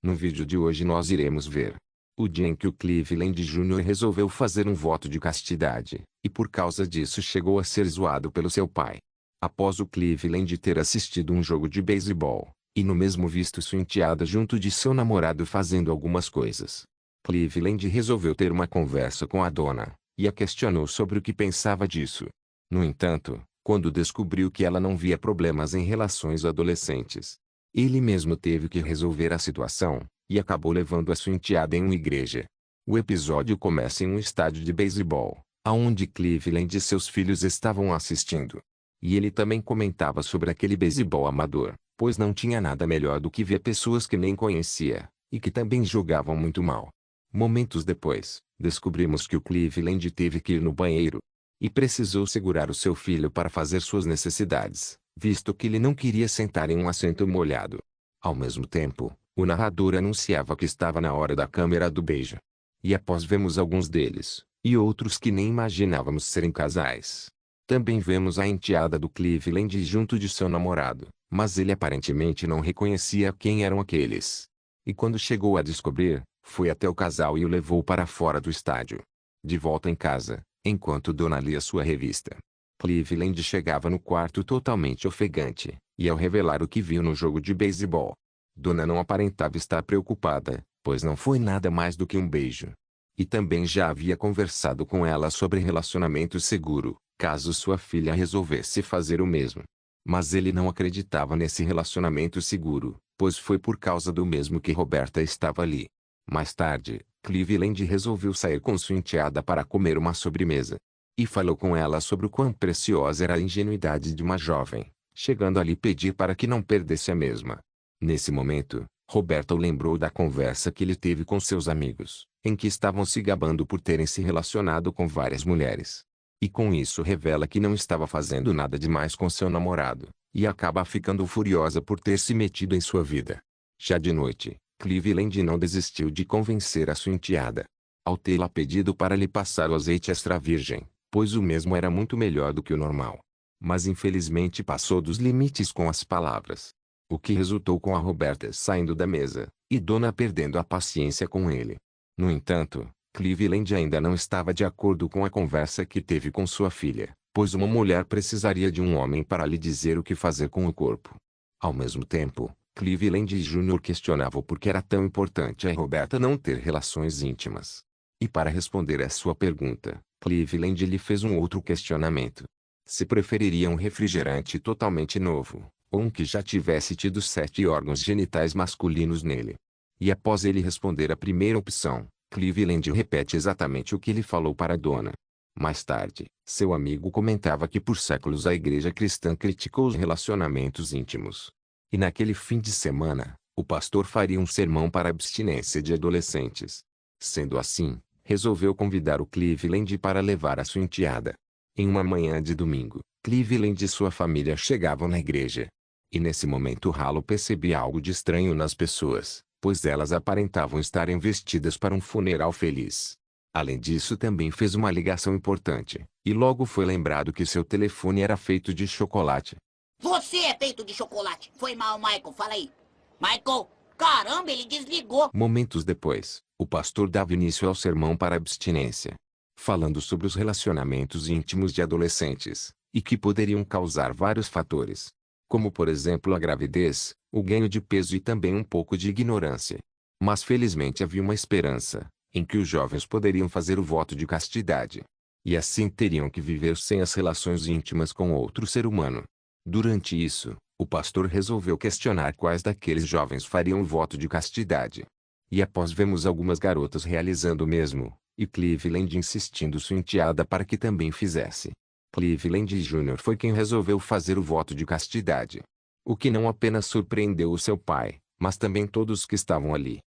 No vídeo de hoje nós iremos ver o dia em que o Cleveland Jr. resolveu fazer um voto de castidade, e por causa disso chegou a ser zoado pelo seu pai. Após o Cleveland ter assistido um jogo de beisebol, e no mesmo visto sua enteada junto de seu namorado fazendo algumas coisas, Cleveland resolveu ter uma conversa com a dona, e a questionou sobre o que pensava disso. No entanto, quando descobriu que ela não via problemas em relações adolescentes, ele mesmo teve que resolver a situação, e acabou levando a sua enteada em uma igreja. O episódio começa em um estádio de beisebol, aonde Cleveland e seus filhos estavam assistindo. E ele também comentava sobre aquele beisebol amador, pois não tinha nada melhor do que ver pessoas que nem conhecia, e que também jogavam muito mal. Momentos depois, descobrimos que o Cleveland teve que ir no banheiro, e precisou segurar o seu filho para fazer suas necessidades, visto que ele não queria sentar em um assento molhado. Ao mesmo tempo, o narrador anunciava que estava na hora da câmera do beijo. E após vemos alguns deles, e outros que nem imaginávamos serem casais. Também vemos a enteada do Cleveland junto de seu namorado, mas ele aparentemente não reconhecia quem eram aqueles. E quando chegou a descobrir, foi até o casal e o levou para fora do estádio. De volta em casa, enquanto Dona lia sua revista, Cleveland chegava no quarto totalmente ofegante, e ao revelar o que viu no jogo de beisebol, Dona não aparentava estar preocupada, pois não foi nada mais do que um beijo. E também já havia conversado com ela sobre relacionamento seguro, caso sua filha resolvesse fazer o mesmo. Mas ele não acreditava nesse relacionamento seguro, pois foi por causa do mesmo que Roberta estava ali. Mais tarde, Cleveland resolveu sair com sua enteada para comer uma sobremesa. E falou com ela sobre o quão preciosa era a ingenuidade de uma jovem, chegando ali pedir para que não perdesse a mesma. Nesse momento, Roberta o lembrou da conversa que ele teve com seus amigos, em que estavam se gabando por terem se relacionado com várias mulheres. E com isso revela que não estava fazendo nada demais com seu namorado, e acaba ficando furiosa por ter se metido em sua vida. Já de noite, Cleveland não desistiu de convencer a sua enteada, ao tê-la pedido para lhe passar o azeite extra virgem, pois o mesmo era muito melhor do que o normal. Mas infelizmente passou dos limites com as palavras. O que resultou com a Roberta saindo da mesa, e Dona perdendo a paciência com ele. No entanto, Cleveland ainda não estava de acordo com a conversa que teve com sua filha, pois uma mulher precisaria de um homem para lhe dizer o que fazer com o corpo. Ao mesmo tempo, Cleveland Jr. questionava o porquê era tão importante a Roberta não ter relações íntimas. E para responder a sua pergunta, Cleveland lhe fez um outro questionamento. Se preferiria um refrigerante totalmente novo, ou um que já tivesse tido 7 órgãos genitais masculinos nele. E após ele responder a primeira opção, Cleveland repete exatamente o que ele falou para a dona. Mais tarde, seu amigo comentava que por séculos a igreja cristã criticou os relacionamentos íntimos. E naquele fim de semana, o pastor faria um sermão para a abstinência de adolescentes. Sendo assim, resolveu convidar o Cleveland para levar a sua enteada. Em uma manhã de domingo, Cleveland e sua família chegavam na igreja. E nesse momento Halo percebia algo de estranho nas pessoas, pois elas aparentavam estarem vestidas para um funeral feliz. Além disso também fez uma ligação importante, e logo foi lembrado que seu telefone era feito de chocolate. Você é feito de chocolate. Foi mal, Michael. Fala aí. Michael, caramba, ele desligou. Momentos depois, o pastor dava início ao sermão para a abstinência, falando sobre os relacionamentos íntimos de adolescentes, e que poderiam causar vários fatores, como por exemplo a gravidez, o ganho de peso e também um pouco de ignorância. Mas felizmente havia uma esperança, em que os jovens poderiam fazer o voto de castidade. E assim teriam que viver sem as relações íntimas com outro ser humano. Durante isso, o pastor resolveu questionar quais daqueles jovens fariam o voto de castidade. E após vemos algumas garotas realizando o mesmo, e Cleveland insistindo sua enteada para que também fizesse. Cleveland Jr. foi quem resolveu fazer o voto de castidade. O que não apenas surpreendeu o seu pai, mas também todos que estavam ali.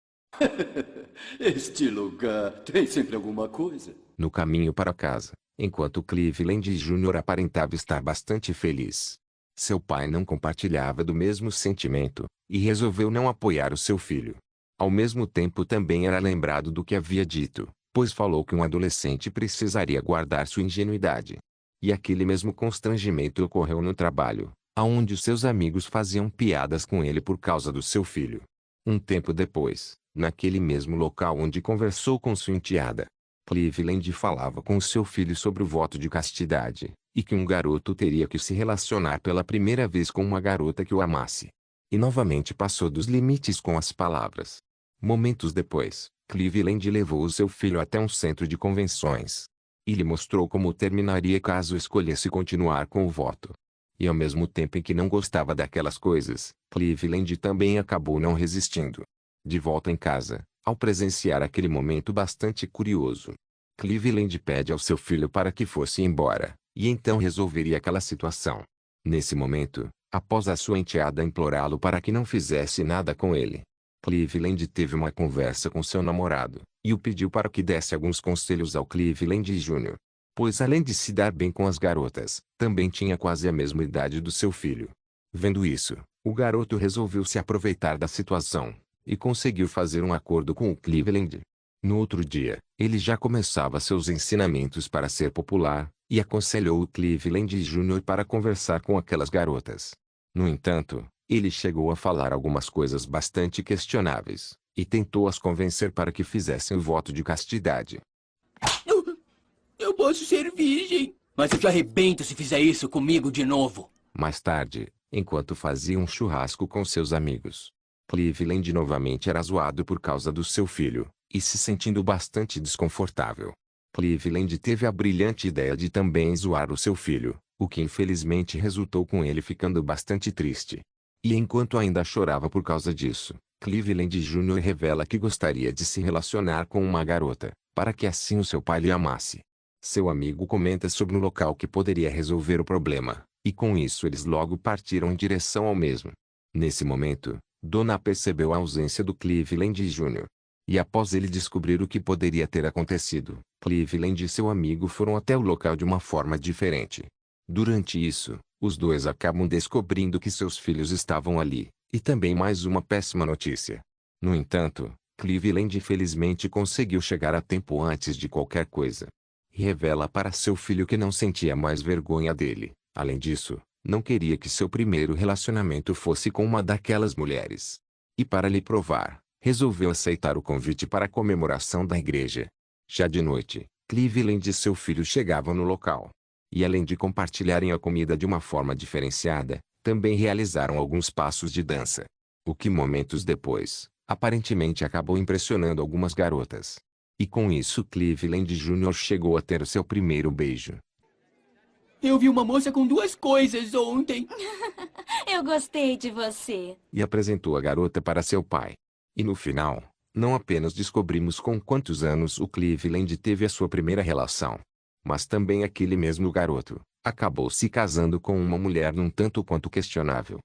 Este lugar tem sempre alguma coisa. No caminho para casa, enquanto Cleveland Jr. aparentava estar bastante feliz, seu pai não compartilhava do mesmo sentimento, e resolveu não apoiar o seu filho. Ao mesmo tempo também era lembrado do que havia dito, pois falou que um adolescente precisaria guardar sua ingenuidade. E aquele mesmo constrangimento ocorreu no trabalho, aonde seus amigos faziam piadas com ele por causa do seu filho. Um tempo depois, naquele mesmo local onde conversou com sua enteada, Cleveland falava com seu filho sobre o voto de castidade, e que um garoto teria que se relacionar pela primeira vez com uma garota que o amasse. E novamente passou dos limites com as palavras. Momentos depois, Cleveland levou o seu filho até um centro de convenções. E lhe mostrou como terminaria caso escolhesse continuar com o voto. E ao mesmo tempo em que não gostava daquelas coisas, Cleveland também acabou não resistindo. De volta em casa, ao presenciar aquele momento bastante curioso, Cleveland pede ao seu filho para que fosse embora, e então resolveria aquela situação. Nesse momento, após a sua enteada implorá-lo para que não fizesse nada com ele, Cleveland teve uma conversa com seu namorado, e o pediu para que desse alguns conselhos ao Cleveland Jr. Pois além de se dar bem com as garotas, também tinha quase a mesma idade do seu filho. Vendo isso, o garoto resolveu se aproveitar da situação, e conseguiu fazer um acordo com o Cleveland. No outro dia, ele já começava seus ensinamentos para ser popular, e aconselhou o Cleveland Jr. para conversar com aquelas garotas. No entanto, ele chegou a falar algumas coisas bastante questionáveis, e tentou as convencer para que fizessem o voto de castidade. Eu posso ser virgem, mas eu te arrebento se fizer isso comigo de novo. Mais tarde, enquanto fazia um churrasco com seus amigos, Cleveland novamente era zoado por causa do seu filho, e se sentindo bastante desconfortável. Cleveland teve a brilhante ideia de também zoar o seu filho, o que infelizmente resultou com ele ficando bastante triste. E enquanto ainda chorava por causa disso, Cleveland Jr. revela que gostaria de se relacionar com uma garota, para que assim o seu pai lhe amasse. Seu amigo comenta sobre um local que poderia resolver o problema, e com isso eles logo partiram em direção ao mesmo. Nesse momento, Donna percebeu a ausência do Cleveland Jr. E após ele descobrir o que poderia ter acontecido, Cleveland e seu amigo foram até o local de uma forma diferente. Durante isso, os dois acabam descobrindo que seus filhos estavam ali, e também mais uma péssima notícia. No entanto, Cleveland infelizmente conseguiu chegar a tempo antes de qualquer coisa. E revela para seu filho que não sentia mais vergonha dele. Além disso, não queria que seu primeiro relacionamento fosse com uma daquelas mulheres. E para lhe provar, resolveu aceitar o convite para a comemoração da igreja. Já de noite, Cleveland e seu filho chegavam no local. E além de compartilharem a comida de uma forma diferenciada, também realizaram alguns passos de dança. O que momentos depois, aparentemente acabou impressionando algumas garotas. E com isso Cleveland Jr. chegou a ter o seu primeiro beijo. Eu vi uma moça com duas coisas ontem. Eu gostei de você. E apresentou a garota para seu pai. E no final, não apenas descobrimos com quantos anos o Cleveland teve a sua primeira relação, mas também aquele mesmo garoto acabou se casando com uma mulher num tanto quanto questionável.